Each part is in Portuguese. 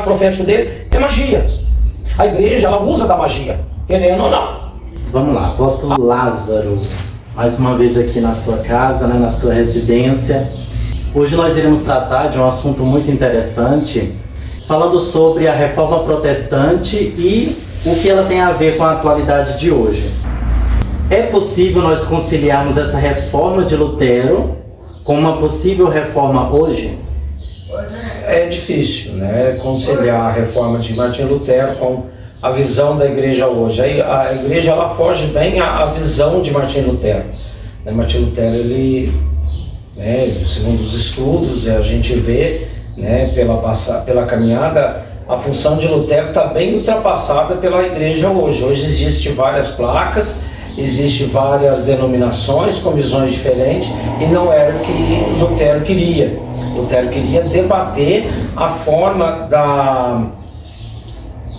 profético dele é magia. A igreja, ela usa da magia, querendo ou não. Vamos lá, apóstolo Lázaro, mais uma vez aqui na sua casa, né, na sua residência. Hoje nós iremos tratar de um assunto muito interessante, falando sobre a reforma protestante e o que ela tem a ver com a atualidade de hoje. É possível nós conciliarmos essa reforma de Lutero com uma possível reforma hoje? É difícil, né, conciliar a reforma de Martinho Lutero com a visão da igreja hoje. A igreja, ela foge bem à visão de Martinho Lutero. Martinho Lutero, ele, né, segundo os estudos, a gente vê, né, pela caminhada, a função de Lutero está bem ultrapassada pela igreja hoje. Hoje existem várias placas, existem várias denominações com visões diferentes e não era o que Lutero queria. Lutero queria debater a forma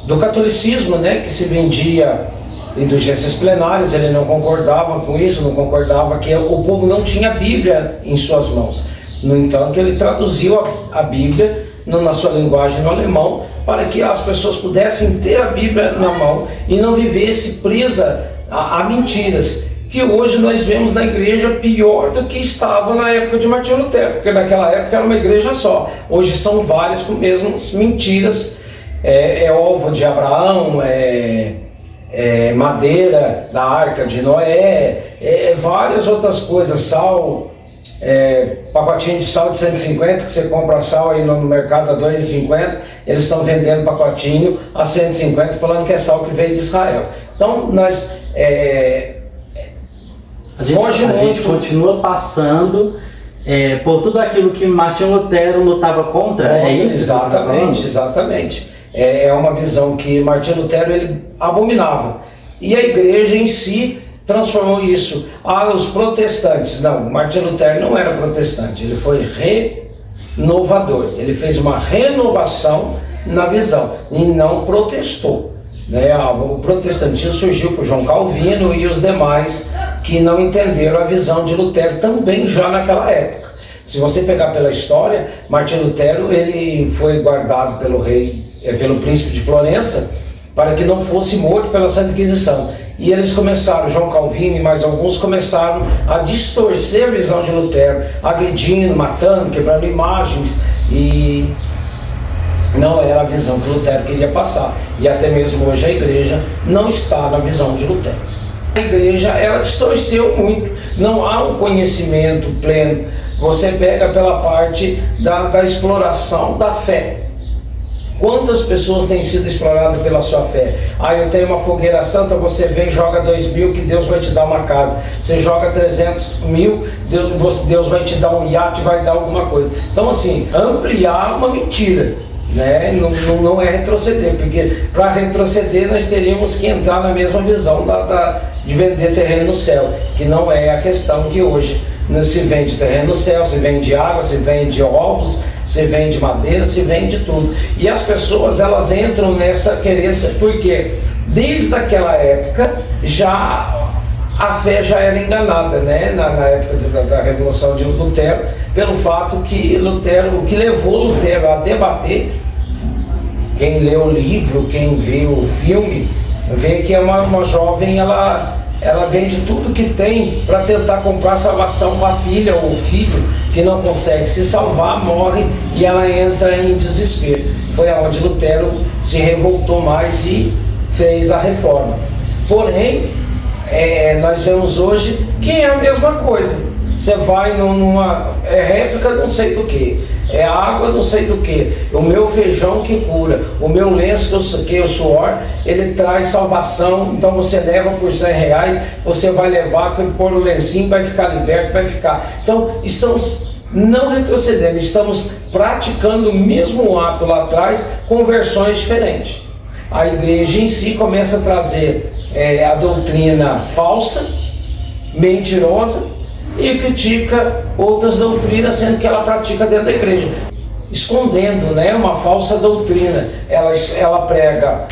do catolicismo, né, que se vendia indulgências plenárias. Ele não concordava com isso, não concordava que o povo não tinha a Bíblia em suas mãos. No entanto, ele traduziu a Bíblia na sua linguagem no alemão para que as pessoas pudessem ter a Bíblia na mão e não vivesse presa a mentiras, que hoje nós vemos na igreja pior do que estava na época de Martinho Lutero, porque naquela época era uma igreja só. Hoje são várias com mesmas mentiras, ovo de Abraão, madeira da Arca de Noé, várias outras coisas, sal, pacotinho de sal de 150, que você compra sal aí no mercado a R$2,50, eles estão vendendo pacotinho a 150, falando que é sal que veio de Israel. Então nós a gente continua passando por tudo aquilo que Martinho Lutero lutava contra, é isso? Exatamente. É uma visão que Martinho Lutero ele abominava. E a igreja em si transformou isso. Os protestantes, não, Martinho Lutero não era protestante, ele foi renovador. Ele fez uma renovação na visão e não protestou. O protestantismo surgiu por João Calvino e os demais que não entenderam a visão de Lutero também já naquela época. Se você pegar pela história, Martinho Lutero ele foi guardado pelo príncipe de Florença para que não fosse morto pela Santa Inquisição. E eles começaram, João Calvino e mais alguns começaram a distorcer a visão de Lutero, agredindo, matando, quebrando imagens, e não era a visão que Lutero queria passar. E até mesmo hoje a igreja não está na visão de Lutero. A igreja, ela distorceu muito, não há um conhecimento pleno. Você pega pela parte da exploração da fé. Quantas pessoas têm sido exploradas pela sua fé? Eu tenho uma fogueira santa, você vem e joga 2.000 que Deus vai te dar uma casa. Você joga 300.000, Deus vai te dar um iate, vai dar alguma coisa. Então assim, ampliar uma mentira, né? Não é retroceder, porque para retroceder nós teríamos que entrar na mesma visão de vender terreno no céu, que não é a questão que hoje se vende terreno no céu, se vende água, se vende ovos, se vende madeira, se vende tudo. E as pessoas, elas entram nessa querência, porque desde aquela época a fé já era enganada, né? Na época da Revolução de Lutero, pelo fato que o que levou Lutero a debater, quem lê o livro, quem vê o filme, vê que é uma jovem, ela vende tudo que tem para tentar comprar salvação para a filha ou o filho que não consegue se salvar, morre e ela entra em desespero. Foi aonde Lutero se revoltou mais e fez a reforma. Porém, nós vemos hoje que é a mesma coisa. Você vai numa réplica não sei do que, água não sei do que, o meu feijão que cura, o meu lenço que o suor, ele traz salvação, então você leva por R$100, você vai levar, pôr o lencinho, vai ficar liberto, vai ficar. Então estamos não retrocedendo, estamos praticando o mesmo ato lá atrás com versões diferentes. A igreja em si começa a trazer a doutrina falsa, mentirosa, e critica outras doutrinas, sendo que ela pratica dentro da igreja, escondendo, né, uma falsa doutrina. Ela prega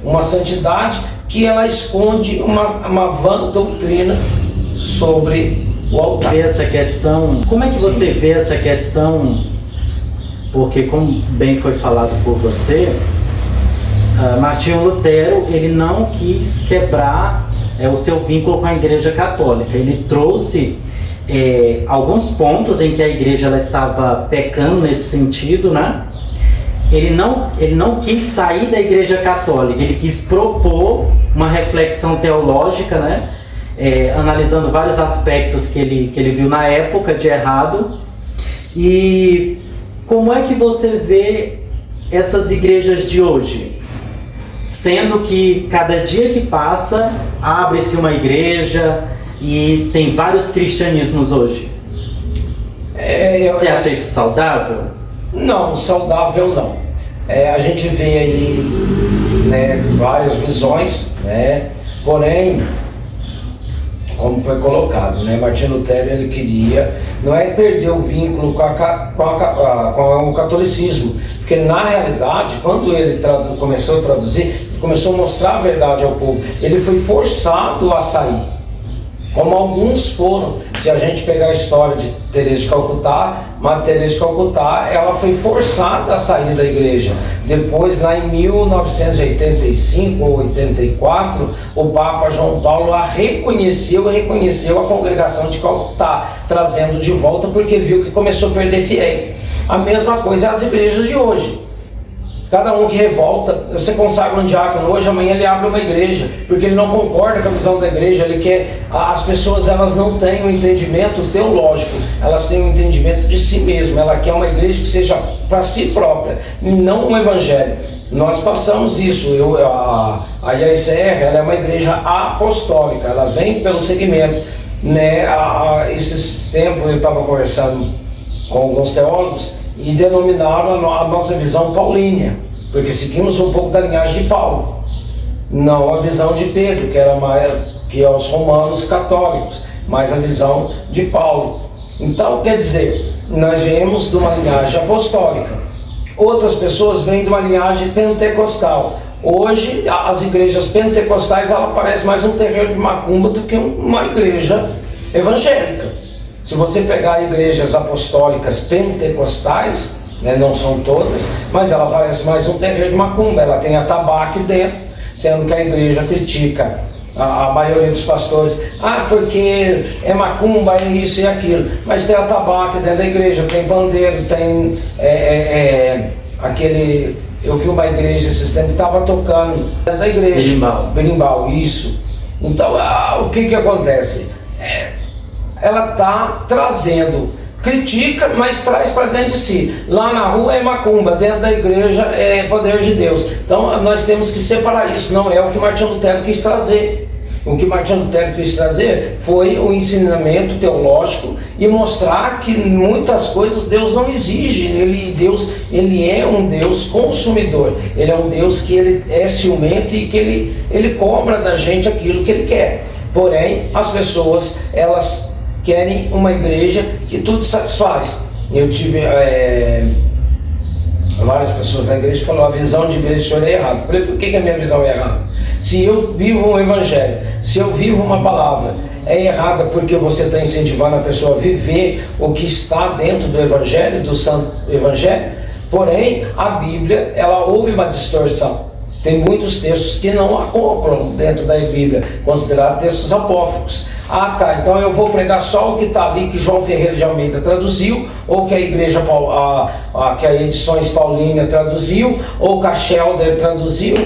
uma santidade que ela esconde uma vã doutrina sobre o altar. Essa questão, como é que você vê essa questão porque como bem foi falado por você, Martinho Lutero, ele não quis quebrar o seu vínculo com a Igreja Católica. Ele trouxe alguns pontos em que a Igreja ela estava pecando nesse sentido, né? Ele não quis sair da Igreja Católica, ele quis propor uma reflexão teológica, né? Analisando vários aspectos que ele viu na época de errado. E como é que você vê essas igrejas de hoje? Sendo que cada dia que passa, abre-se uma igreja e tem vários cristianismos hoje. Você acha isso saudável? Não, saudável não. A gente vê aí, né, várias visões, né? Porém, como foi colocado, né, Martinho Lutero, ele queria, não é perder o vínculo com o catolicismo, porque na realidade, quando ele começou a traduzir, ele começou a mostrar a verdade ao povo, ele foi forçado a sair, como alguns foram. Se a gente pegar a história de Teresa de Calcutá, Madre Teresa de Calcutá, ela foi forçada a sair da igreja. Depois, lá em 1985 ou 84, o Papa João Paulo a reconheceu a congregação de Calcutá, trazendo de volta porque viu que começou a perder fiéis. A mesma coisa as igrejas de hoje. Cada um que revolta, você consagra um diácono hoje, amanhã ele abre uma igreja, porque ele não concorda com a visão da igreja, ele quer, as pessoas elas não têm um entendimento teológico, elas têm um entendimento de si mesmo, ela quer uma igreja que seja para si própria, não um evangelho. Nós passamos isso, a IACR, ela é uma igreja apostólica, ela vem pelo segmento, né? Esses tempos eu estava conversando com alguns teólogos, e denominaram a nossa visão paulínea, porque seguimos um pouco da linhagem de Paulo, não a visão de Pedro, que é os romanos católicos, mas a visão de Paulo. Então, quer dizer, nós viemos de uma linhagem apostólica, outras pessoas vêm de uma linhagem pentecostal. Hoje, as igrejas pentecostais, ela parece mais um terreiro de macumba do que uma igreja evangélica. Se você pegar igrejas apostólicas pentecostais, né, não são todas, mas ela parece mais um terreiro de macumba, ela tem atabaque dentro, sendo que a igreja critica a maioria dos pastores, porque é macumba, é isso e aquilo, mas tem atabaque dentro da igreja, tem pandeiro, tem aquele... Eu vi uma igreja esses tempos que estava tocando dentro da igreja. Berimbau, isso. Então, o que acontece? Ela está trazendo, critica, mas traz para dentro de si. Lá na rua é macumba, dentro da igreja é poder de Deus. Então nós temos que separar isso, não é o que Martinho Lutero quis trazer. O que Martinho Lutero quis trazer foi o ensinamento teológico e mostrar que muitas coisas Deus não exige. Ele é um Deus consumidor, ele é um Deus que ele é ciumento e que ele cobra da gente aquilo que ele quer. Porém, as pessoas, elas querem uma igreja que tudo satisfaz. Eu tive várias pessoas na igreja que falaram: a visão de igreja do senhor é errada. Eu falei: por que a minha visão é errada? Se eu vivo um evangelho, se eu vivo uma palavra, é errada porque você está incentivando a pessoa a viver o que está dentro do evangelho, do santo evangelho. Porém, a Bíblia, ela houve uma distorção. Tem muitos textos que não acoplam dentro da Bíblia, considerados textos apócrifos. Então eu vou pregar só o que está ali, que João Ferreira de Almeida traduziu, ou que a igreja, que a Edições Paulínia traduziu, ou que a Shelder traduziu,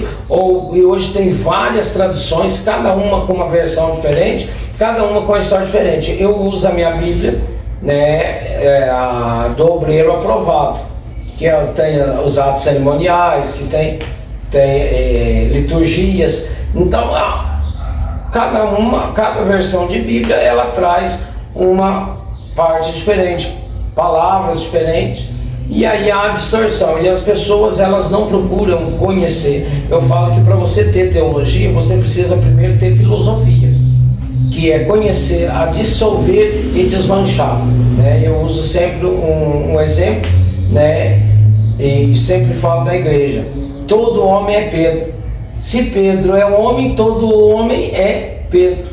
e hoje tem várias traduções, cada uma com uma versão diferente, cada uma com uma história diferente. Eu uso a minha Bíblia, né, do Obreiro Aprovado, que tem os atos cerimoniais, que tem liturgias. Então, cada versão de Bíblia, ela traz uma parte diferente, palavras diferentes, e aí há a distorção, e as pessoas, elas não procuram conhecer. Eu falo que para você ter teologia, você precisa primeiro ter filosofia, que é conhecer, a dissolver e desmanchar, né? Eu uso sempre um exemplo, né? E sempre falo na igreja: todo homem é Pedro. Se Pedro é homem, todo homem é Pedro.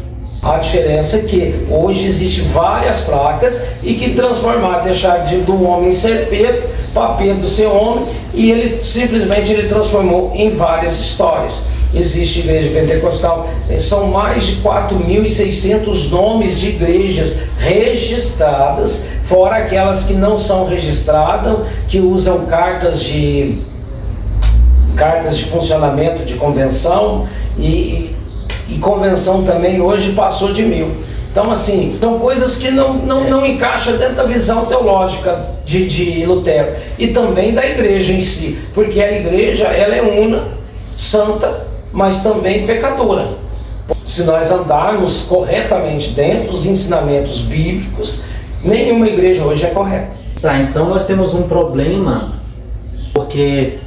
A diferença é que hoje existem várias placas e que transformaram, deixar do homem ser Pedro para Pedro ser homem, e ele simplesmente transformou em várias histórias. Existe igreja pentecostal, são mais de 4.600 nomes de igrejas registradas, fora aquelas que não são registradas, que usam cartas de funcionamento de convenção, e convenção também hoje passou de 1.000. Então, assim, são coisas que não encaixam dentro da visão teológica de Lutero e também da igreja em si, porque a igreja, ela é una, santa, mas também pecadora. Se nós andarmos corretamente dentro dos ensinamentos bíblicos, nenhuma igreja hoje é correta. Tá, então nós temos um problema, porque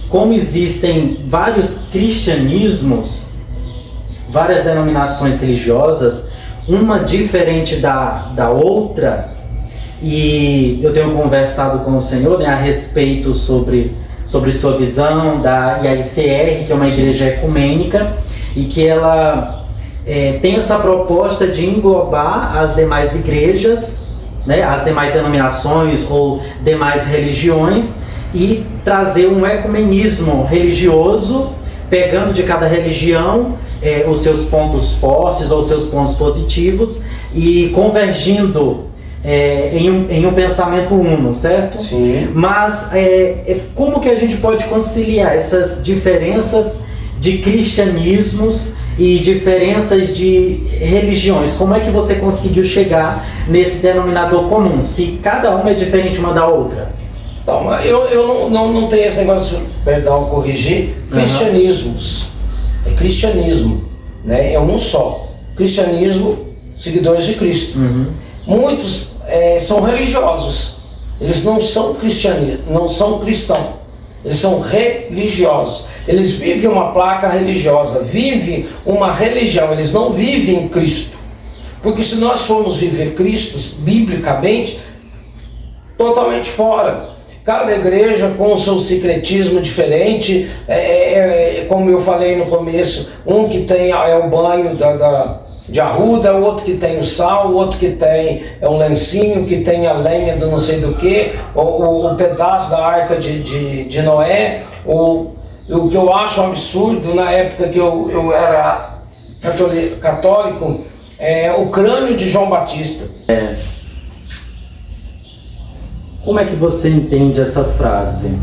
como existem vários cristianismos, várias denominações religiosas, uma diferente da outra, e eu tenho conversado com o Senhor, né, a respeito sobre sua visão da IAICR, que é uma igreja ecumênica, e que ela tem essa proposta de englobar as demais igrejas, né, as demais denominações ou demais religiões, e trazer um ecumenismo religioso, pegando de cada religião os seus pontos fortes ou os seus pontos positivos e convergindo em um pensamento uno, certo? Sim. Mas como que a gente pode conciliar essas diferenças de cristianismos e diferenças de religiões? Como é que você conseguiu chegar nesse denominador comum, se cada uma é diferente uma da outra? Então, eu não tenho esse negócio, perdão, corrigir, cristianismos. É cristianismo, né? É um só. Cristianismo, seguidores de Cristo. Muitos são religiosos. Eles não são não são cristãos. Eles são religiosos. Eles vivem uma placa religiosa, vivem uma religião. Eles não vivem Cristo. Porque se nós formos viver Cristo, biblicamente, totalmente fora. Cada igreja com o seu secretismo diferente, como eu falei no começo, um que tem o banho de arruda, outro que tem o sal, outro que tem um lencinho, que tem a lenha do não sei do que, o pedaço da arca de Noé, o que eu acho um absurdo na época que eu era católico, o crânio de João Batista. Como é que você entende essa frase?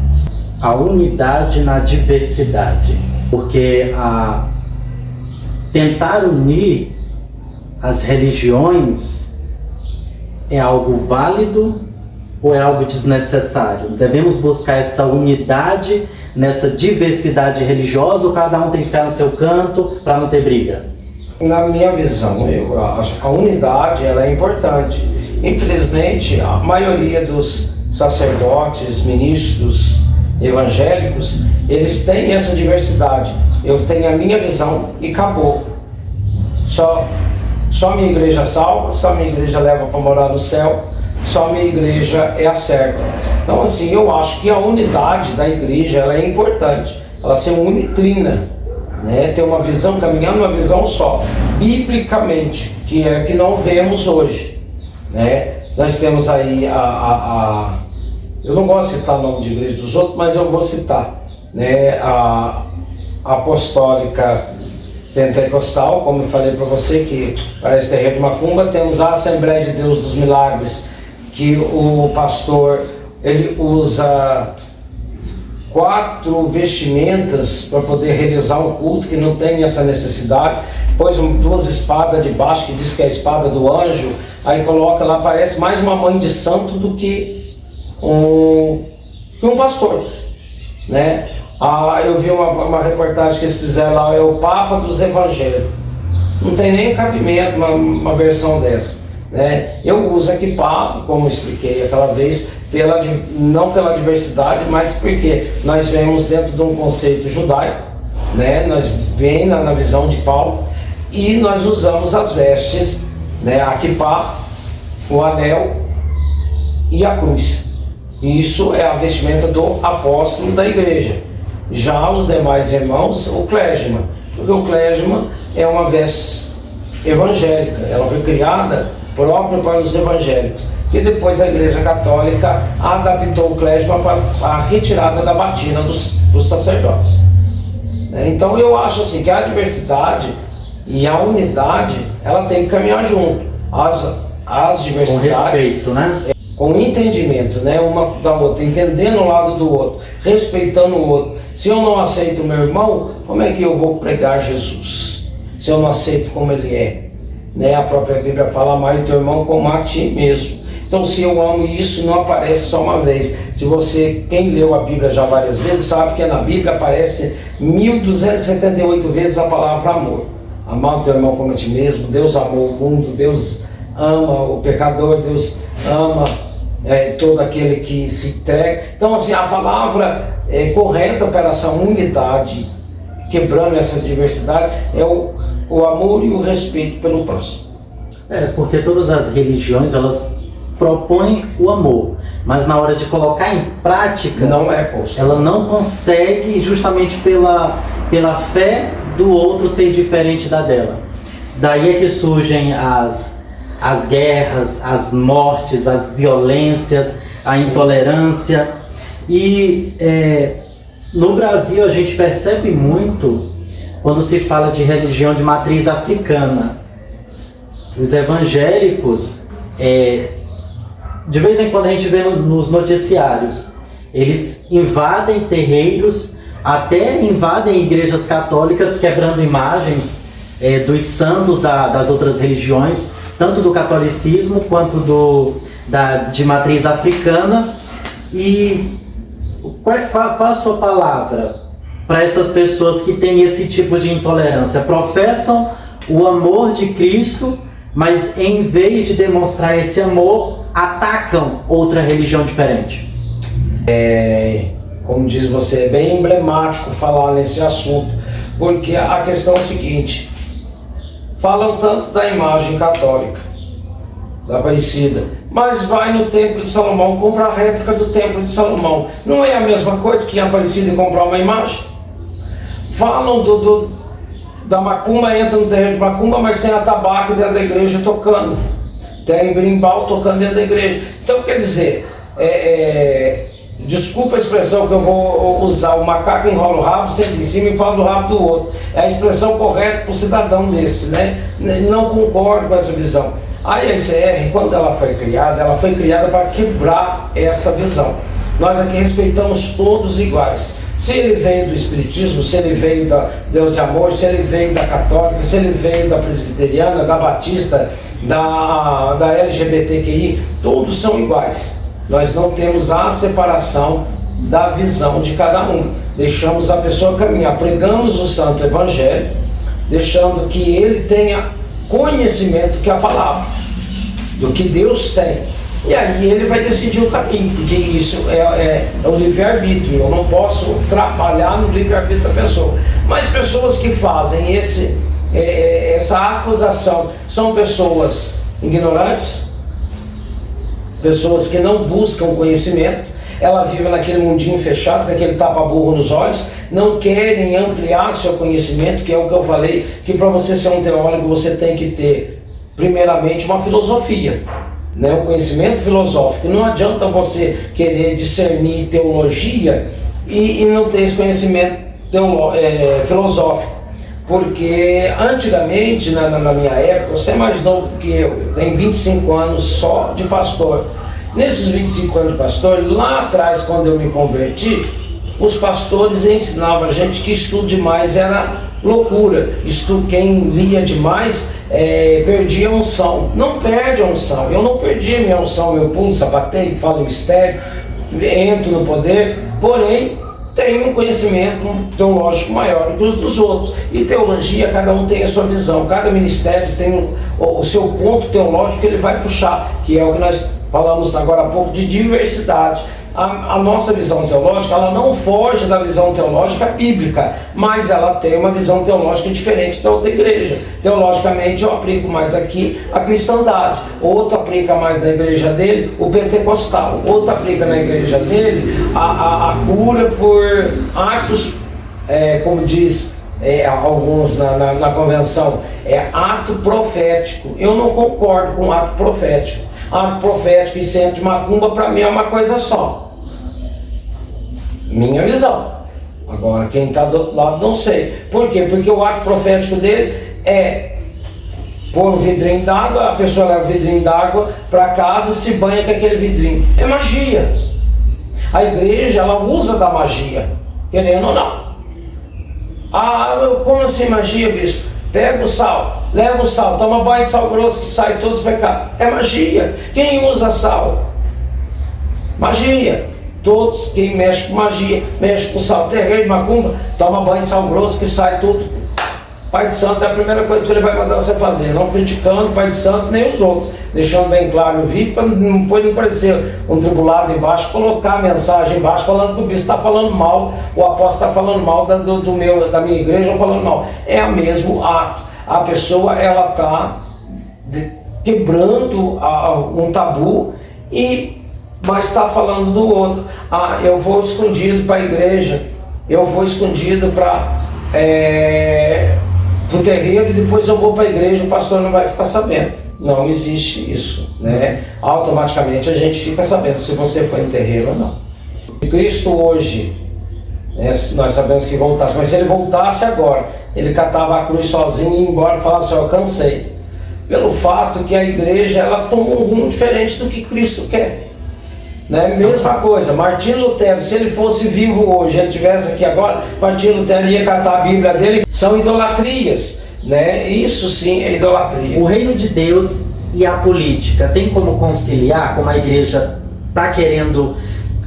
A unidade na diversidade. Porque tentar unir as religiões é algo válido ou é algo desnecessário? Devemos buscar essa unidade nessa diversidade religiosa, ou cada um tem que ficar no seu canto para não ter briga? Na minha visão, eu acho que a unidade ela é importante. Infelizmente, a maioria dos sacerdotes, ministros evangélicos, eles têm essa diversidade. Eu tenho a minha visão e acabou. Só minha igreja salva, só minha igreja leva para morar no céu, só minha igreja é a certa. Então, assim, eu acho que a unidade da igreja ela é importante. Ela ser unitrina, né? Ter uma visão, caminhando uma visão só, biblicamente, que é que não vemos hoje. Né? Nós temos aí eu não gosto de citar o nome de igreja dos outros, mas eu vou citar, né? A apostólica pentecostal, como eu falei para você, que parece terreiro de macumba. Temos a Assembleia de Deus dos Milagres, que o pastor ele usa 4 vestimentas para poder realizar um culto, que não tem essa necessidade. Pôs 2 espadas de baixo, que diz que é a espada do anjo, aí coloca lá, parece mais uma mãe de santo do que um pastor, né? Eu vi uma reportagem que eles fizeram lá, é o Papa dos Evangelhos. Não tem nem cabimento uma versão dessa, né? Eu uso equipado, como eu expliquei aquela vez, não pela diversidade, mas porque nós vemos dentro de um conceito judaico, né? Nós vem na visão de Paulo, e nós usamos as vestes, né? A kippá, o anel e a cruz. Isso é a vestimenta do apóstolo da igreja. Já os demais irmãos, o clégima, porque o clégima é uma veste evangélica, ela foi criada própria para os evangélicos, que depois a Igreja Católica adaptou o clésima para a retirada da batina dos sacerdotes. Então eu acho assim que a diversidade e a unidade, ela tem que caminhar junto. As diversidades, com respeito, né? Com entendimento, né? Uma da outra, entendendo o lado do outro, respeitando o outro. Se eu não aceito o meu irmão, como é que eu vou pregar Jesus? Se eu não aceito como ele é, né? A própria Bíblia fala: amar o teu irmão como a ti mesmo. Então, se eu amo, isso não aparece só uma vez. Se você, quem leu a Bíblia já várias vezes, sabe que na Bíblia aparece 1278 vezes a palavra amor. Amar o teu irmão como a ti mesmo. Deus amou o mundo, Deus ama o pecador, Deus ama todo aquele que se entrega. Então, assim, a palavra correta para essa unidade, quebrando essa diversidade, é o amor e o respeito pelo próximo. Porque todas as religiões, elas propõem o amor, mas na hora de colocar em prática, não é posto. Ela não consegue, justamente pela fé do outro ser diferente da dela. Daí é que surgem as guerras, as mortes, as violências, a intolerância. E no Brasil a gente percebe muito quando se fala de religião de matriz africana. Os evangélicos, de vez em quando a gente vê nos noticiários, eles invadem terreiros, até invadem igrejas católicas, quebrando imagens dos santos das outras religiões, tanto do catolicismo quanto de matriz africana. E qual a sua palavra para essas pessoas que têm esse tipo de intolerância? Professam o amor de Cristo, mas em vez de demonstrar esse amor, atacam outra religião diferente. Como diz você, é bem emblemático falar nesse assunto, porque a questão é a seguinte: falam tanto da imagem católica, da Aparecida, mas vai no Templo de Salomão, compra a réplica do Templo de Salomão. Não é a mesma coisa que a Aparecida comprar uma imagem? Falam da macumba, entra no terreiro de macumba, mas tem atabaque dentro da igreja tocando, tem brimbal tocando dentro da igreja. Então, quer dizer, desculpa a expressão que eu vou usar: o macaco enrola o rabo, senta em cima e fala do rabo do outro. É a expressão correta para o cidadão desse, né? Não concordo com essa visão. A ICR, quando ela foi criada para quebrar essa visão. Nós aqui respeitamos todos iguais. Se ele veio do Espiritismo, se ele veio da Deus e Amor, se ele veio da Católica, se ele veio da Presbiteriana, da Batista, da LGBTQI, todos são iguais. Nós não temos a separação da visão de cada um. Deixamos a pessoa caminhar, pregamos o Santo Evangelho, deixando que ele tenha conhecimento que é a palavra, do que Deus tem. E aí ele vai decidir o caminho, porque isso é o livre-arbítrio. Eu não posso trabalhar no livre-arbítrio da pessoa. Mas pessoas que fazem essa acusação são pessoas ignorantes, pessoas que não buscam conhecimento. Ela vive naquele mundinho fechado, com aquele tapa-burro nos olhos, não querem ampliar seu conhecimento, que é o que eu falei, que para você ser um teólogo você tem que ter, primeiramente, uma filosofia, né? Um conhecimento filosófico. Não adianta você querer discernir teologia e não ter esse conhecimento filosófico, porque antigamente, na minha época, você é mais novo do que eu tenho 25 anos só de pastor. Nesses 25 anos de pastor, lá atrás, quando eu me converti, os pastores ensinavam a gente que estudo demais era loucura. Quem lia demais perdia a unção. Não perde a unção. Eu não perdi a minha unção, eu pulo, sapateio, falo mistério, entro no poder, porém tenho um conhecimento teológico maior do que os dos outros. E teologia, cada um tem a sua visão, cada ministério tem o seu ponto teológico que ele vai puxar, que é o que nós falamos agora há pouco de diversidade. A nossa visão teológica, ela não foge da visão teológica bíblica, mas ela tem uma visão teológica diferente da outra igreja. Teologicamente eu aplico mais aqui a cristandade, outro aplica mais na igreja dele o pentecostal, outro aplica na igreja dele a cura por atos, como diz alguns na convenção, é ato profético. Eu não concordo com ato profético. Ato profético e centro de macumba, para mim, é uma coisa só. Minha visão. Agora, quem está do outro lado, não sei. Por quê? Porque o ato profético dele é pôr um vidrinho d'água, a pessoa leva o vidrinho d'água para casa, se banha com aquele vidrinho. É magia. A igreja, ela usa da magia, querendo ou não. Como assim magia, bispo? Pega o sal, leva o sal, toma banho de sal grosso que sai todos os pecados. É magia. Quem usa sal? Magia. Todos, quem mexe com magia, mexe com sal. Terreiro de macumba, toma banho de sal grosso que sai tudo. Pai de Santo é a primeira coisa que ele vai mandar você fazer, não criticando o Pai de Santo nem os outros, deixando bem claro no vídeo para não parecer um tribulado embaixo, colocar a mensagem embaixo falando que o bispo está falando mal, o apóstolo está falando mal da minha igreja, ou falando mal. É o mesmo ato. A pessoa, ela está quebrando um tabu, mas está falando do outro. Eu vou escondido para a igreja, eu vou escondido para o terreiro e depois eu vou para a igreja, o pastor não vai ficar sabendo. Não existe isso, né? Automaticamente a gente fica sabendo se você foi em terreiro ou não. Cristo hoje, né, nós sabemos que voltasse, mas se ele voltasse agora, ele catava a cruz sozinho e ia embora e falava assim: eu cansei. Pelo fato que a igreja, ela tomou um rumo diferente do que Cristo quer. Né? Mesma coisa, Martinho Lutero, se ele fosse vivo hoje, ele estivesse aqui agora, Martinho Lutero ia catar a Bíblia dele. São idolatrias, né? Isso sim é idolatria. O reino de Deus e a política tem como conciliar? Como a igreja está querendo,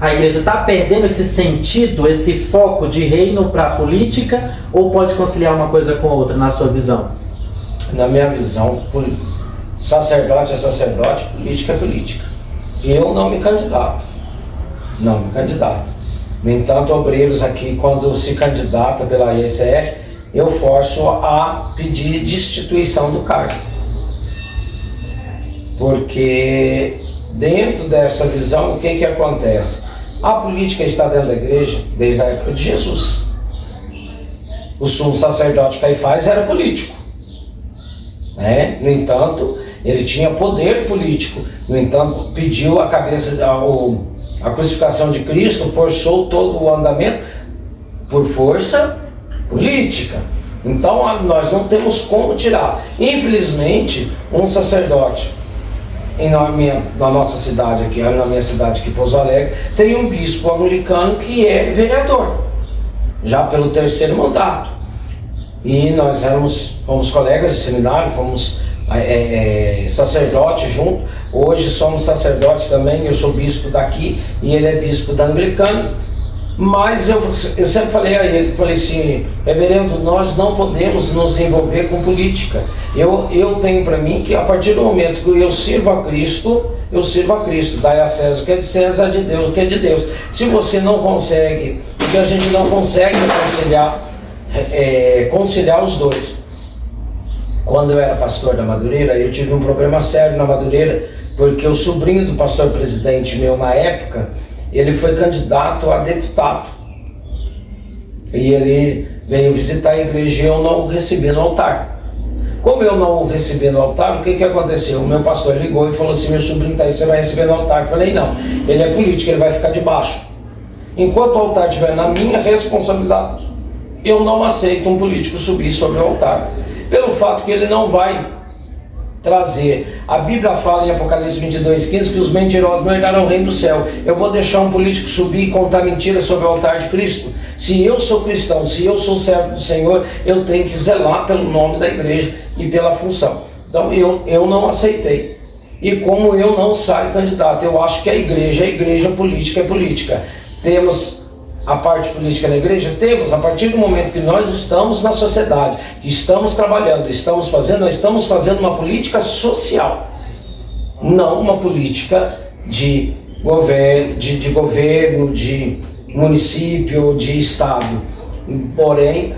a igreja está perdendo esse sentido, esse foco de reino para a política, ou pode conciliar uma coisa com a outra, na sua visão? Na minha visão, sacerdote é sacerdote, política é política. Eu não me candidato. No entanto, obreiros aqui, quando se candidata pela IECF, eu forço a pedir destituição do cargo. Porque dentro dessa visão, o que acontece? A política está dentro da igreja desde a época de Jesus. O sumo sacerdote Caifás era político. No entanto, ele tinha poder político. No entanto, pediu a crucificação de Cristo, forçou todo o andamento por força política. Então, nós não temos como tirar. Infelizmente, um sacerdote na nossa cidade aqui, na minha cidade aqui, Pouso Alegre, tem um bispo anglicano que é vereador, já pelo 3º mandato. E nós fomos colegas de seminário, fomos sacerdote junto. Hoje somos sacerdotes também, eu sou bispo daqui e ele é bispo da anglicana. Mas eu sempre falei a ele, falei assim: reverendo, nós não podemos nos envolver com política. Eu tenho para mim que a partir do momento que eu sirvo a Cristo, dai a César o que é de César, a de Deus o que é de Deus. Se você não consegue, porque a gente não consegue conciliar os dois. Quando eu era pastor da Madureira, eu tive um problema sério na Madureira, porque o sobrinho do pastor presidente meu na época, ele foi candidato a deputado. E ele veio visitar a igreja e eu não o recebi no altar. Como eu não o recebi no altar, o que aconteceu? O meu pastor ligou e falou assim: meu sobrinho está aí, você vai receber no altar. Eu falei: não, ele é político, ele vai ficar debaixo. Enquanto o altar estiver na minha responsabilidade, eu não aceito um político subir sobre o altar. Pelo fato que ele não vai trazer. A Bíblia fala em Apocalipse 22:15 que os mentirosos não herdarão o reino do céu. Eu vou deixar um político subir e contar mentiras sobre o altar de Cristo? Se eu sou cristão, se eu sou servo do Senhor, eu tenho que zelar pelo nome da igreja e pela função. Então eu não aceitei. E como eu não saio candidato, eu acho que a igreja, política é política. Temos a parte política na igreja? Temos. A partir do momento que nós estamos na sociedade, que estamos trabalhando, nós estamos fazendo uma política social, não uma política de governo, de município, de estado. Porém,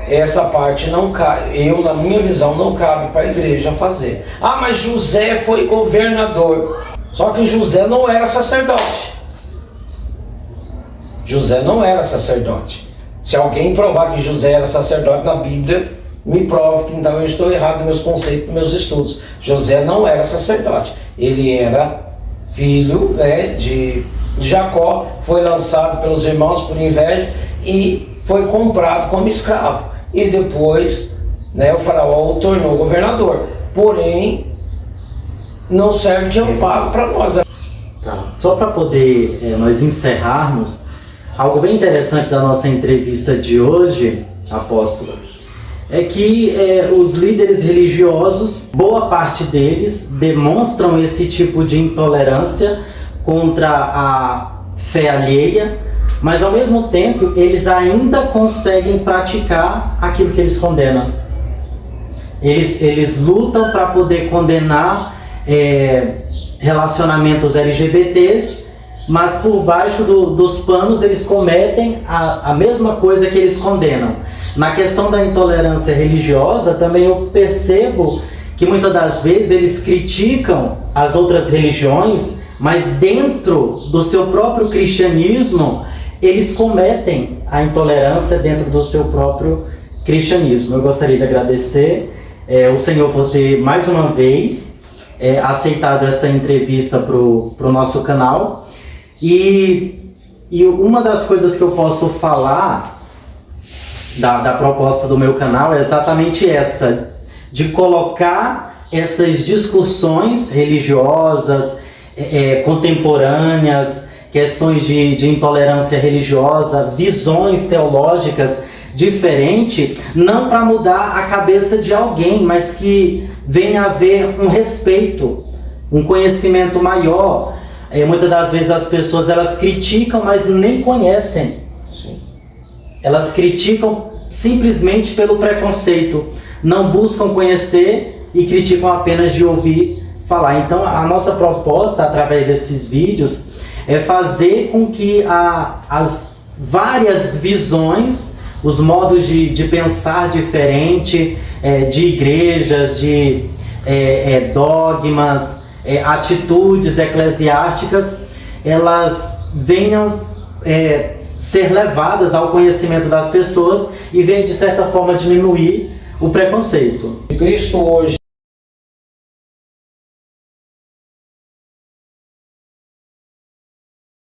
essa parte não cabe, na minha visão, não cabe para a igreja fazer. Mas José foi governador. Só que José não era sacerdote. Se alguém provar que José era sacerdote na Bíblia, me prove que então eu estou errado nos meus conceitos, nos meus estudos. José não era sacerdote, ele era filho, né, de Jacó, foi lançado pelos irmãos por inveja e foi comprado como escravo. E depois, né, o faraó o tornou governador. Porém, não serve de amparo para nós. Tá. Só para poder nós encerrarmos, algo bem interessante da nossa entrevista de hoje, apóstolo, é que os líderes religiosos, boa parte deles, demonstram esse tipo de intolerância contra a fé alheia, mas ao mesmo tempo eles ainda conseguem praticar aquilo que eles condenam. Eles lutam para poder condenar relacionamentos LGBTs, mas por baixo dos panos eles cometem a mesma coisa que eles condenam. Na questão da intolerância religiosa, também eu percebo que muitas das vezes eles criticam as outras religiões, mas dentro do seu próprio cristianismo, eles cometem a intolerância dentro do seu próprio cristianismo. Eu gostaria de agradecer o Senhor por ter mais uma vez aceitado essa entrevista para o nosso canal. E uma das coisas que eu posso falar da proposta do meu canal é exatamente essa, de colocar essas discussões religiosas, contemporâneas, questões de intolerância religiosa, visões teológicas diferentes, não para mudar a cabeça de alguém, mas que venha a haver um respeito, um conhecimento maior. Muitas das vezes as pessoas elas criticam, mas nem conhecem. Sim. Elas criticam simplesmente pelo preconceito, não buscam conhecer e criticam apenas de ouvir falar. Então a nossa proposta através desses vídeos é fazer com que as várias visões, os modos de pensar diferente, de igrejas, de dogmas, atitudes eclesiásticas, elas venham ser levadas ao conhecimento das pessoas e venham de certa forma diminuir o preconceito. Cristo hoje